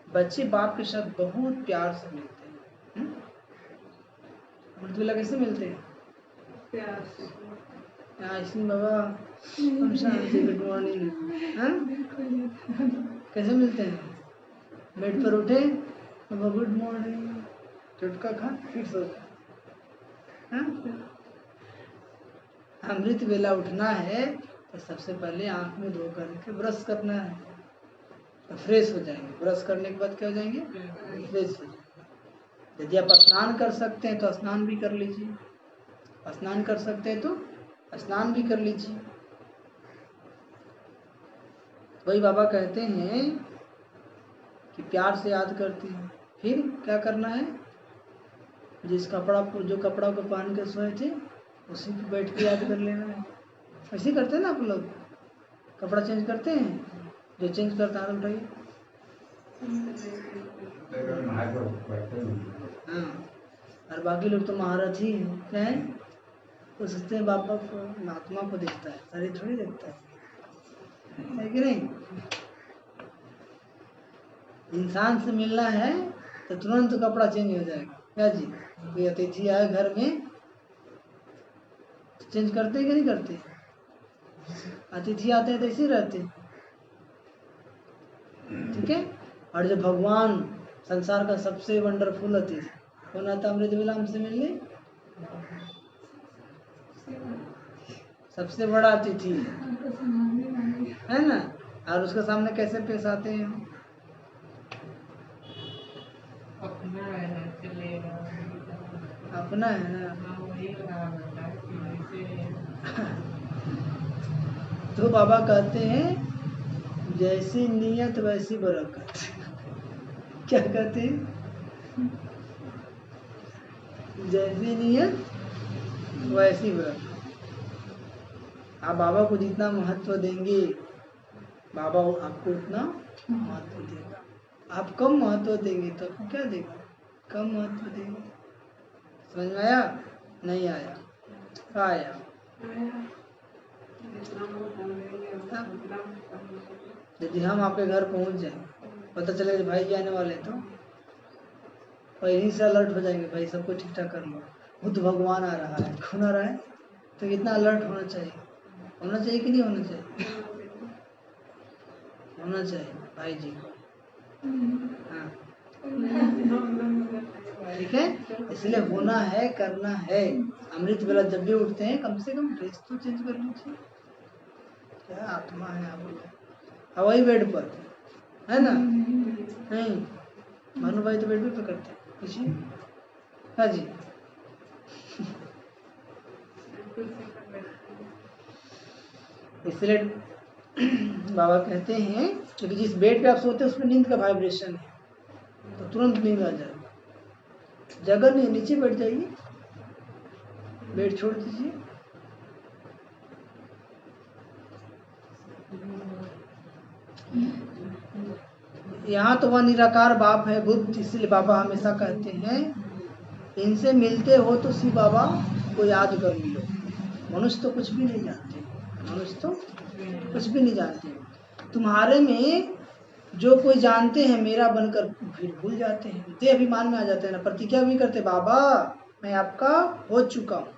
बच्चे बाप के साथ बहुत प्यार से मिलते हैं। अमृतवेला कैसे मिलते हैं? प्यार से। बाबा हम शांति, गुड मॉर्निंग। कैसे मिलते हैं? बेड पर उठे बाबा गुड मॉर्निंग, टुटका खा फिर सो। अमृत वेला उठना है तो सबसे पहले आंख में धो करके ब्रश करना है तो फ्रेश हो जाएंगे। ब्रश करने के बाद क्या हो जाएंगे? फ्रेश हो जाएंगे। यदि आप स्नान कर सकते हैं तो स्नान भी कर लीजिए, स्नान कर सकते हैं तो स्नान भी कर लीजिए। वही बाबा कहते हैं कि प्यार से याद करते हैं। फिर क्या करना है? जो कपड़ा को पहन के सोए थे उसी पे बैठ के याद कर लेना है। ऐसे करते हैं ना आप लोग? कपड़ा चेंज करते हैं? जो चेंज करता है उठाइए। हाँ, और बाकी लोग तो महारथ ही हैं। क्या है? वो सोचते हैं बाबा को, आत्मा को देखता है, शरीर थोड़ी देखता है कि नहीं? इंसान से मिलना है तो तुरंत कपड़ा चेंज हो जाएगा। क्या जी? कोई अतिथि आए घर में, चेंज करते कि नहीं करते? अतिथि आते हैं तो ऐसे ही रहते, ठीक है। और जो भगवान संसार का सबसे वंडरफुल अतिथि कौन आता अमृत वेला हमसे मिलने? सबसे बड़ा अतिथि है ना। और उसके सामने कैसे पेश आते हैं हम? अपना है ना। तो बाबा कहते हैं जैसी नियत वैसी बरकत। क्या कहते हैं? जैसी नियत वैसी बरकत। आप बाबा को जितना महत्व देंगे बाबा आपको उतना महत्व देगा। आप कम महत्व देंगे तो आपको क्या देगा? कम महत्व देंगे। समझ में आया? नहीं आया? आया। यदि हम आपके घर पहुंच जाए, पता चले कि भाई जी आने वाले, तो यहीं से अलर्ट हो जाएंगे, भाई सबको ठीक ठाक कर लो, बुद्ध भगवान आ रहा है। कौन आ रहा है? तो कितना अलर्ट होना चाहिए? होना चाहिए कि नहीं होना चाहिए? होना चाहिए भाई जी को। हाँ, ठीक है। इसलिए होना है, करना है। अमृत वेला जब भी उठते हैं कम से कम ड्रेस तो चेंज कर लीजिए। क्या आत्मा है आप हवाई बेड पर, है ना? नहीं, भानु भाई तो बेड पे करते हैं पूछिए। हाँ जी। इसलिए बाबा कहते हैं क्योंकि जिस बेड पे आप सोते हैं उसमें नींद का वाइब्रेशन है, तो तुरंत नींद आ जाए। जगह नहीं, नीचे बैठ जाइए, बेड छोड़ दीजिए। यहाँ तो वह निराकार बाप है बुद्ध, इसलिए बाबा हमेशा कहते हैं इनसे मिलते हो तो शिव बाबा को याद कर लो। मनुष्य तो कुछ भी नहीं जानते, मनुष्य तो कुछ भी नहीं जानते। तुम्हारे में जो कोई जानते हैं मेरा बनकर फिर भूल जाते हैं, दे अभिमान में आ जाते हैं ना, प्रतिज्ञा भी करते बाबा मैं आपका हो चुका हूँ,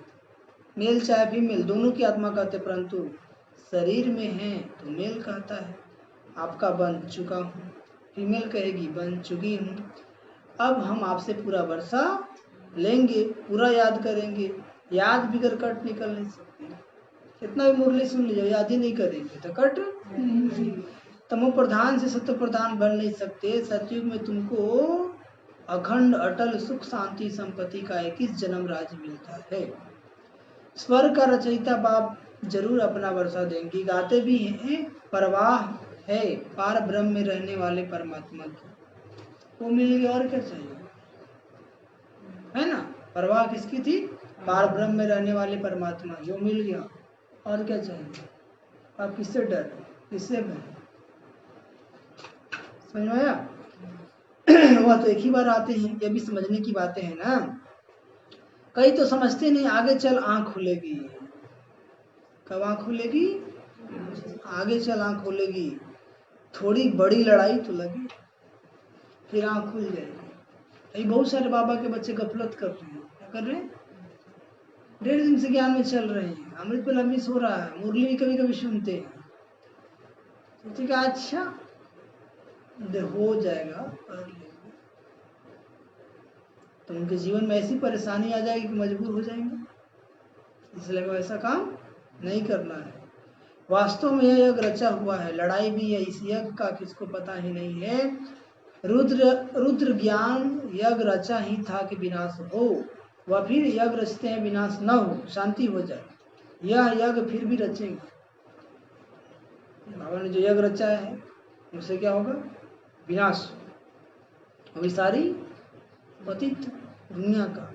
मेल चाहे फीमेल दोनों की आत्मा कहते, परंतु शरीर में है तो मेल कहता है आपका बन चुका हूँ, फीमेल कहेगी बन चुकी हूँ। अब हम आपसे पूरा वर्षा लेंगे, पूरा याद करेंगे, याद बिगर कट निकल नहीं सकती। कितना भी मुरली सुन लीजिए, याद ही नहीं करेंगे तो कट नहीं। तमो प्रधान से सत्य प्रधान बन नहीं सकते। सतयुग में तुमको अखंड अटल सुख शांति संपत्ति का 21 जन्म राज्य मिलता है। स्वर्ग का रचयिता बाप जरूर अपना वर्षा देंगे। गाते भी हैं परवाह है पार ब्रह्म में रहने वाले परमात्मा की, वो मिल गया और क्या चाहिए, है ना। परवाह किसकी थी? पार ब्रह्म में रहने वाले परमात्मा, जो मिल गया और क्या चाहिए। आप किससे डर, किससे भय? समझ में आया? वह तो एक ही बार आते हैं, ये भी समझने की बातें हैं ना। कई तो समझते नहीं, आगे चल आंख खुलेगी। कब आंख खुलेगी? आगे चल आंख खुलेगी, थोड़ी बड़ी लड़ाई तो लगी फिर आंख खुल जाएगी। ये बहुत सारे बाबा के बच्चे गफलत कर रहे हैं। क्या कर रहे हैं? 1.5 दिन से ज्ञान में चल रहे हैं, अमृत पे लम्बी सो रहा है, मुरली भी कभी कभी सुनते हैं, सोचे अच्छा हो जाएगा कर लेंगे, तो उनके जीवन में ऐसी परेशानी आ जाएगी कि मजबूर हो जाएंगे। इसलिए वैसा काम नहीं करना है। वास्तव में यह यज्ञ रचा हुआ है, लड़ाई भी है इस यज्ञ का, किसको पता ही नहीं है। रुद्र ज्ञान यज्ञ रचा ही था कि विनाश हो, वह फिर यज्ञ रचते हैं विनाश न हो, शांति हो जाए। यह यज्ञ फिर भी रचेंगे। बाबा ने जो यज्ञ रचा है उससे क्या होगा? विनाश। अभी सारी पतित दुनिया का,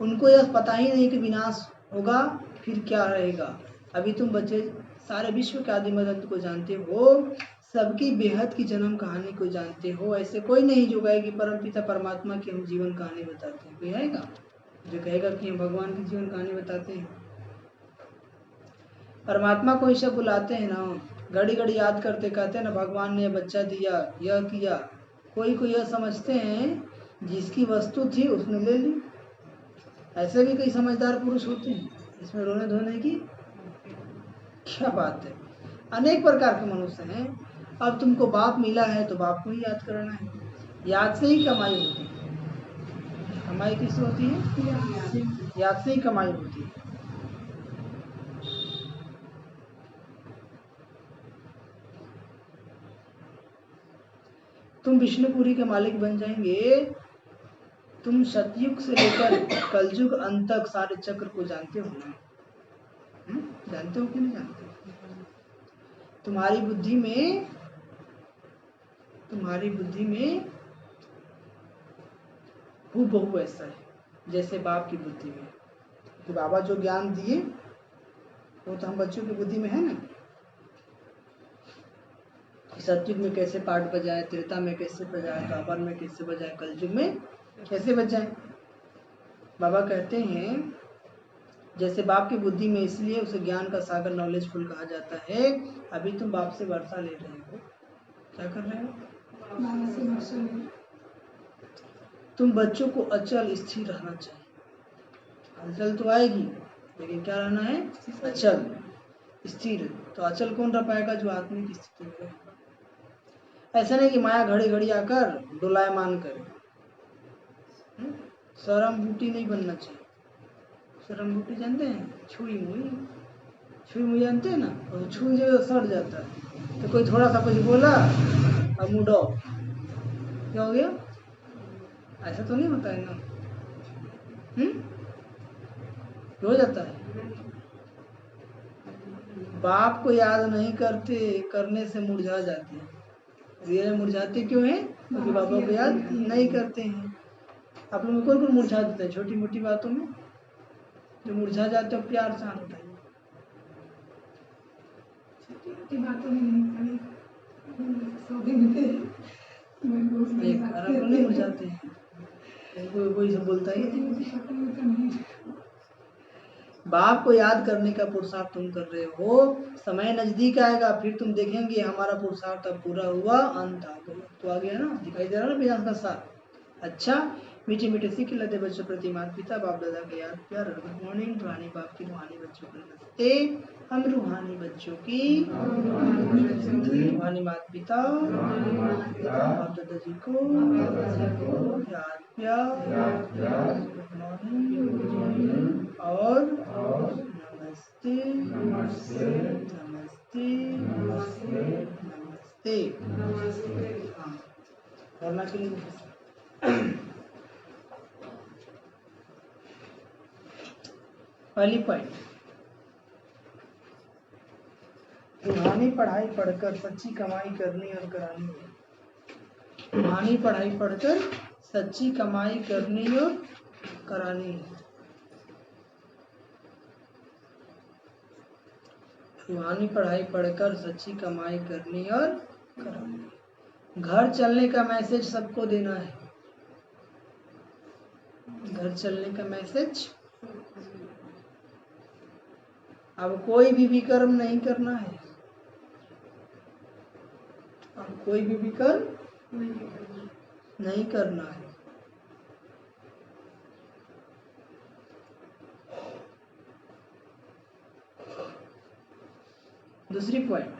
उनको यह पता ही नहीं कि विनाश होगा फिर क्या रहेगा। अभी तुम बचे सारे विश्व के आदि मदंत को जानते हो, सबकी बेहद की जन्म कहानी को जानते हो। ऐसे कोई नहीं जो कहे कि परमपिता परमात्मा की हम जीवन कहानी बताते हैं। कोई आएगा जो कहेगा कि हम भगवान की जीवन कहानी बताते हैं? परमात्मा को ही सब बुलाते हैं ना, घड़ी घड़ी याद करते, कहते हैं ना भगवान ने बच्चा दिया, यह किया। कोई को यह समझते हैं जिसकी वस्तु थी उसने ले ली। ऐसे भी कई समझदार पुरुष होते हैं, इसमें रोने धोने की क्या बात है। अनेक प्रकार के मनुष्य हैं। अब तुमको बाप मिला है तो बाप को ही याद करना है। याद से ही कमाई होती है। कमाई किससे होती है? याद से ही कमाई होती है। तुम विष्णुपुरी के मालिक बन जाएंगे। तुम सतयुग से लेकर कलयुग अंत तक सारे चक्र को जानते हो ना? जानते हो कि नहीं जानते? तुम्हारी बुद्धि में हूबहू ऐसा है जैसे बाप की बुद्धि में। कि बाबा जो ज्ञान दिए वो तो हम बच्चों की बुद्धि में है ना। सतयुग में कैसे पाठ बजाए, त्रेता में कैसे बजाए, द्वापर में कैसे बजाए, कलयुग में कैसे बजाए। बाबा कहते हैं जैसे बाप की बुद्धि में, इसलिए उसे ज्ञान का सागर नॉलेजफुल कहा जाता है। अभी तुम बाप से वर्षा ले रहे हो। क्या कर रहे हो? तुम बच्चों को अचल स्थिर रहना चाहिए। हलचल तो आएगी लेकिन क्या रहना है? अचल स्थिर। तो अचल कौन रह पाएगा? जो आत्मिक स्थिति में। ऐसा नहीं कि माया घड़ी घड़ी आकर डोलायमान करे। शरम बूटी नहीं बनना चाहिए। शरम बूटी जानते हैं? छुई मुई जानते हैं ना? और छुई जो सड़ जाता है तो कोई थोड़ा सा कुछ बोला और मूड ऑफ। क्या हो गया? ऐसा तो नहीं होता है ना? हो जाता है। बाप को याद नहीं करते, करने से मुरझा जाते हैं। ये मुरझाते क्यों हैं? क्योंकि बाबा को याद नहीं करते हैं। आप लोग कौन मुरझा देते हैं? छोटी मोटी बातों में जो मुरझा जाते हो, प्यार से बताइए। छोटी बातों में नहीं, नहीं मुरझाते हैं। कोई सब बोलता है। बाप को याद करने का पुरुषार्थ तुम कर रहे हो। समय नजदीक आएगा फिर तुम देखेंगे हमारा पुरुषार्थ अब पूरा हुआ, अंत आ गया। तो आ गया ना? दिखाई दे रहा ना वेदांत का सार। अच्छा, मीठे मीठे सीख लदे बच्चों प्रति माता पिता बाप दादा का याद प्यार। Good morning. रूहानी बाप की, रूहानी बच्चों को नमस्ते। हम रूहानी बच्चों की, रूहानी माता पिता बाप दादा जी को याद प्यार, गुड मॉर्निंग और नमस्ते नमस्ते नमस्ते नमस्ते। हाँ, करना के लिए पहली पॉइंट, रूहानी पढ़ाई पढ़कर सच्ची कमाई करनी और करानी है। रूहानी पढ़ाई पढ़कर सच्ची कमाई करनी और करानी है। रूहानी पढ़ाई पढ़कर सच्ची कमाई करनी और करानी है। घर चलने का मैसेज सबको देना है। घर चलने का मैसेज अब कोई भी विकर्म नहीं करना है। अब कोई भी विकर्म नहीं करना है। दूसरी पॉइंट,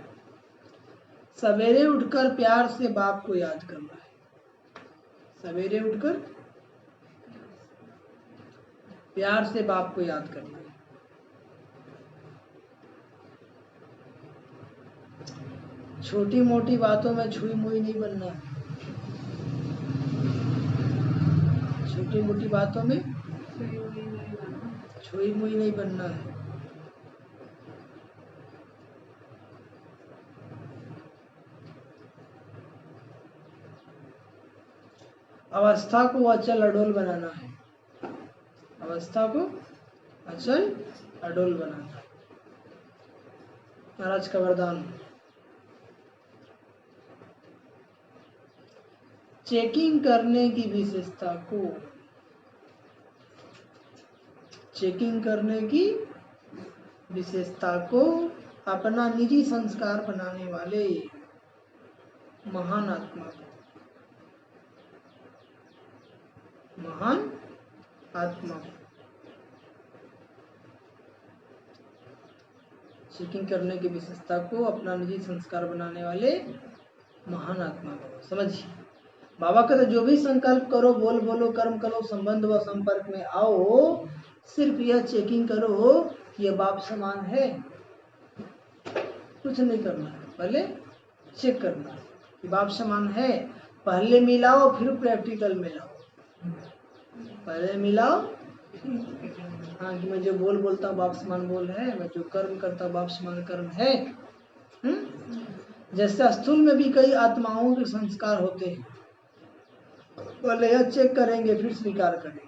सवेरे उठकर प्यार से बाप को याद करना है। सवेरे उठकर प्यार से बाप को याद करना है। छोटी मोटी बातों में छुई मुई नहीं बनना है। छोटी मोटी बातों में छुई मुई नहीं बनना है। अवस्था को अचल अडोल बनाना है। अवस्था को अचल अडोल बनाना है। महाराज का वरदान। चेकिंग करने की विशेषता को, चेकिंग करने की विशेषता को अपना निजी संस्कार बनाने वाले महान आत्मा, महान आत्मा, चेकिंग करने की विशेषता को अपना निजी संस्कार बनाने वाले महान आत्मा को। समझिए, बाबा कहते जो भी संकल्प करो, बोल बोलो, कर्म करो, संबंध व संपर्क में आओ, सिर्फ यह चेकिंग करो ये बाप समान है। कुछ नहीं करना है, पहले चेक करना है कि बाप समान है। पहले मिलाओ फिर प्रैक्टिकल में लाओ। पहले मिलाओ, हाँ, कि मैं जो बोल बोलता हूँ बाप समान बोल है, मैं जो कर्म करता हूँ बाप समान कर्म है। जैसे स्थूल में भी कई आत्माओं के संस्कार होते हैं, पहले यह चेक करेंगे फिर स्वीकार करेंगे।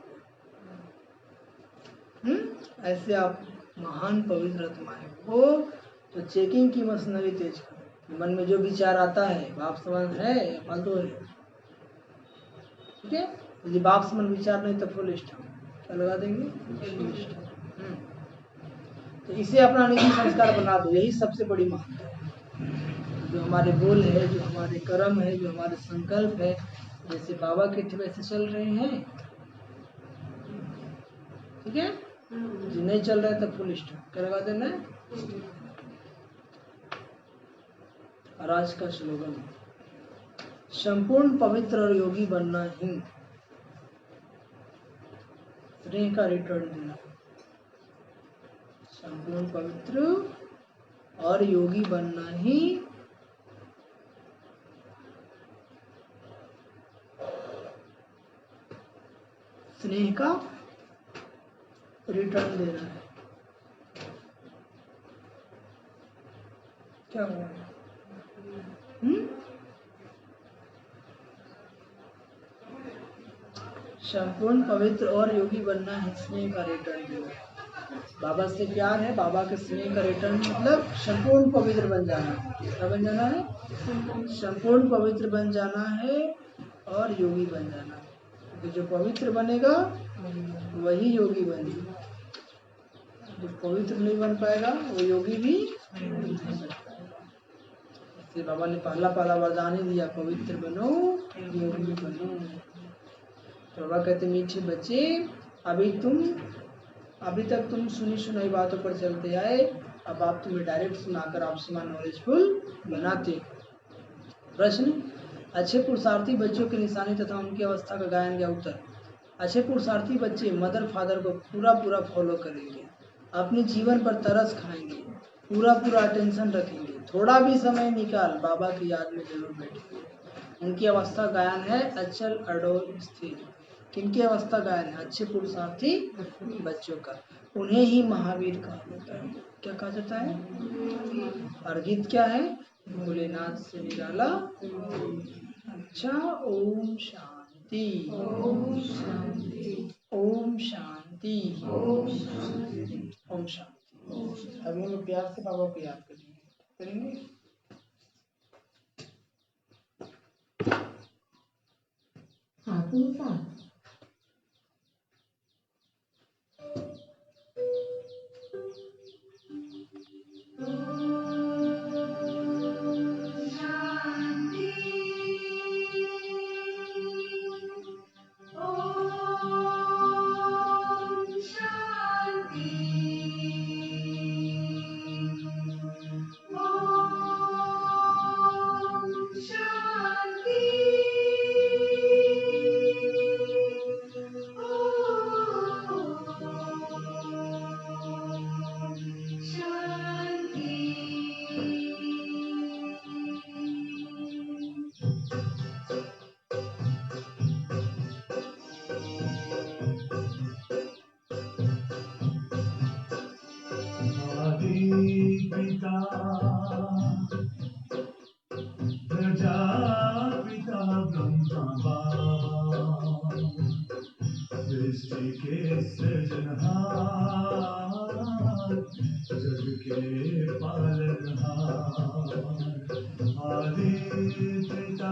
ऐसे आप महान पवित्र आत्माएं हो तो चेकिंग की मशीनरी तेज करो। मन में जो विचार आता है बाप समान है या फालतू है, ठीक है। यदि बाप समान विचार नहीं तो फुल स्टॉप, क्या लगा देंगे, फुल स्टॉप। तो इसे अपना निजी संस्कार बना दो, यही सबसे बड़ी महत्ता है। जो हमारे बोल है, जो हमारे कर्म है, जो हमारे संकल्प है, जैसे बाबा के थे वैसे चल रहे हैं, ठीक है। जो नहीं चल रहा है तो फुल स्टॉप, क्या लगा देना है। और आज का स्लोगन, संपूर्ण पवित्र और योगी बनना ही स्नेह का रिटर्न देना। संपूर्ण पवित्र और योगी बनना ही स्नेह का रिटर्न देना है। क्या हुआ? संपूर्ण पवित्र और योगी बनना है, स्नेह का रिटर्न देना है। बाबा से प्यार है, बाबा के स्नेह का रिटर्न मतलब संपूर्ण पवित्र बन जाना है। क्या बन जाना है? संपूर्ण पवित्र बन जाना है और योगी बन जाना है। तो जो पवित्र बनेगा वही योगी बनेगा, जो पवित्र नहीं बन पाएगा वो योगी भी नहीं बन पाएगा। इसलिए बाबा ने पहला वरदान ही दिया, पवित्र बनो योगी बनो। तो बाबा कहते मीठे बच्चे, अभी तक तुम सुनी सुनाई बातों पर चलते आए, अब आप तुम्हें डायरेक्ट सुनाकर आप समान नॉलेजफुल बनाते। प्रश्न, अच्छे पुरुषार्थी बच्चों की निशानी तथा उनकी अवस्था का गायन या उत्तर। अच्छे पुरुषार्थी बच्चे मदर फादर को पूरा फॉलो करेंगे, अपने जीवन पर तरस खाएंगे, पूरा अटेंशन रखेंगे, थोड़ा भी समय निकाल बाबा की याद में जरूर बैठेंगे। उनकी अवस्था गायन है अचल अडोल स्थिर। किनकी अवस्था गायन है? अच्छे पुरुषार्थी बच्चों का। उन्हें ही महावीर कहा जाता है। क्या कहा जाता है? और गीत क्या है? भोलेनाथ से निराला। अच्छा, ओम शांति, ओम शांति, ओम शांति, ओम शांति, ओम शांति। अभी हम प्यार से बाबा को याद करेंगे।
हाथों साथ
जग के पालनहार आदि पिता